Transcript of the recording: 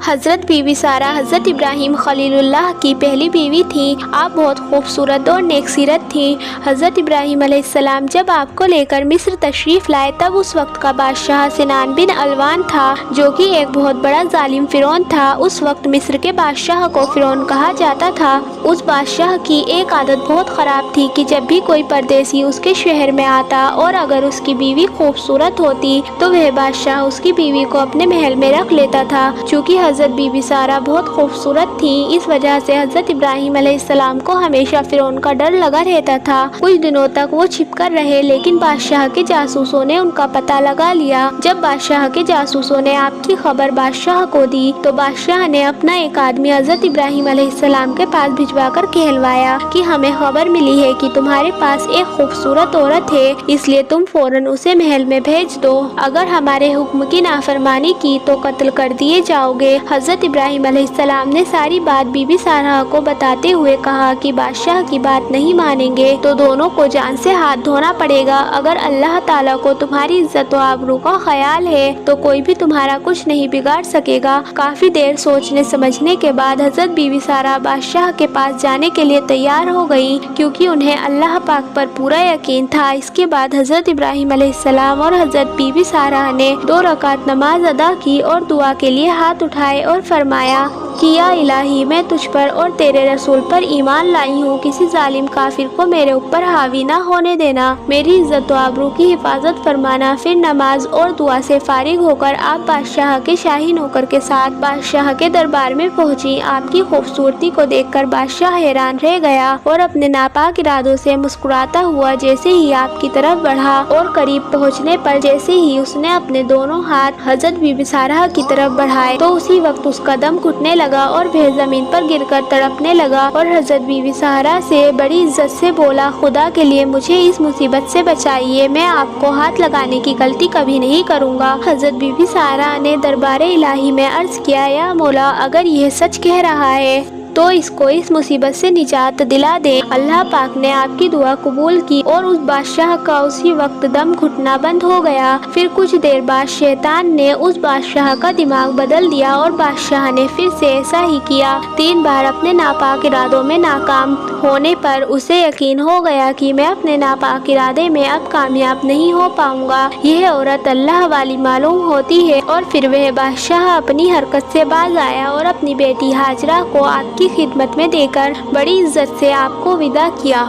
حضرت be be Sara حضرت ابراہیم خلیل اللہ کی پہلی بیوی تھی۔ آپ بہت خوبصورت اور نیک سیرت تھیں۔ حضرت ابراہیم علیہ السلام جب آپ کو لے کر مصر تشریف لائے تب اس وقت کا بادشاہ سنان بن الوان تھا، جو کہ ایک بہت بڑا ظالم فرعون تھا۔ اس وقت مصر کے بادشاہ کو فرعون کہا جاتا تھا۔ اس بادشاہ کی ایک عادت بہت خراب تھی کہ جب بھی کوئی پردیسی اس کے شہر میں آتا اور اگر اس کی بیوی خوبصورت ہوتی تو وہ بادشاہ اس کی بیوی کو اپنے محل میں رکھ لیتا تھا۔ چونکہ حضرت بی بی سارہ بہت خوبصورت تھی، اس وجہ سے حضرت ابراہیم علیہ السلام کو ہمیشہ فرعون کا ڈر لگا رہتا تھا۔ کچھ دنوں تک وہ چھپ کر رہے، لیکن بادشاہ کے جاسوسوں نے ان کا پتہ لگا لیا۔ جب بادشاہ کے جاسوسوں نے آپ کی خبر بادشاہ کو دی تو بادشاہ نے اپنا ایک آدمی حضرت ابراہیم علیہ السلام کے پاس بھجوا کر کہلوایا کہ ہمیں خبر ملی ہے کہ تمہارے پاس ایک خوبصورت عورت ہے، اس لیے تم فوراً اسے محل میں بھیج دو۔ اگر ہمارے حکم کی نافرمانی کی تو قتل کر دیے جاؤ گے۔ حضرت ابراہیم علیہ السلام نے ساری بات بی بی سارہ کو بتاتے ہوئے کہا کہ بادشاہ کی بات نہیں مانیں گے تو دونوں کو جان سے ہاتھ دھونا پڑے گا۔ اگر اللہ تعالیٰ کو تمہاری عزت و آبرو کا خیال ہے تو کوئی بھی تمہارا کچھ نہیں بگاڑ سکے گا۔ کافی دیر سوچنے سمجھنے کے بعد حضرت بی بی سارہ بادشاہ کے پاس جانے کے لیے تیار ہو گئی، کیونکہ انہیں اللہ پاک پر پورا یقین تھا۔ اس کے بعد حضرت ابراہیم علیہ السلام اور حضرت بی بی سارہ نے 2 رکعت نماز ادا کی اور دعا کے لیے ہاتھ اٹھائے اور فرمایا کہ یا الہی، میں تجھ پر اور تیرے رسول پر ایمان لائی ہوں، کسی ظالم کافر کو میرے اوپر حاوی نہ ہونے دینا، میری عزت و آبرو کی حفاظت فرمانا۔ پھر نماز اور دعا سے فارغ ہو کر آپ بادشاہ کے شاہی نوکر کے ساتھ بادشاہ کے دربار میں پہنچی۔ آپ کی خوبصورتی کو دیکھ کر بادشاہ حیران رہ گیا اور اپنے ناپاک ارادوں سے مسکراتا ہوا جیسے ہی آپ کی طرف بڑھا اور قریب پہنچنے پر جیسے ہی اس نے اپنے دونوں ہاتھ حضرت بی بی سارہ کی طرف بڑھائے تو اسی وقت اس کا دم گھٹنے لگا اور وہ زمین پر گر کر تڑپنے لگا اور حضرت بی بی سارہ سے بڑی عزت سے بولا، خدا کے لیے مجھے اس مصیبت سے بچائیے، میں آپ کو ہاتھ لگانے کی غلطی کبھی نہیں کروں گا۔ حضرت بی بی سارہ نے دربار الہی میں عرض کیا، یا مولا، اگر یہ سچ کہہ رہا ہے تو اس کو اس مصیبت سے نجات دلا دے۔ اللہ پاک نے آپ کی دعا قبول کی اور اس بادشاہ کا اسی وقت دم گھٹنا بند ہو گیا۔ پھر کچھ دیر بعد شیطان نے اس بادشاہ کا دماغ بدل دیا اور بادشاہ نے پھر سے ایسا ہی کیا۔ 3 بار اپنے ناپاک ارادوں میں ناکام ہونے پر اسے یقین ہو گیا کہ میں اپنے ناپاک ارادے میں اب کامیاب نہیں ہو پاؤں گا۔ یہ عورت اللہ والی معلوم ہوتی ہے۔ اور پھر وہ بادشاہ اپنی حرکت سے باز آیا اور اپنی بیٹی ہاجرہ کو آپ کی خدمت میں دے کر بڑی عزت سے آپ کو وداع کیا۔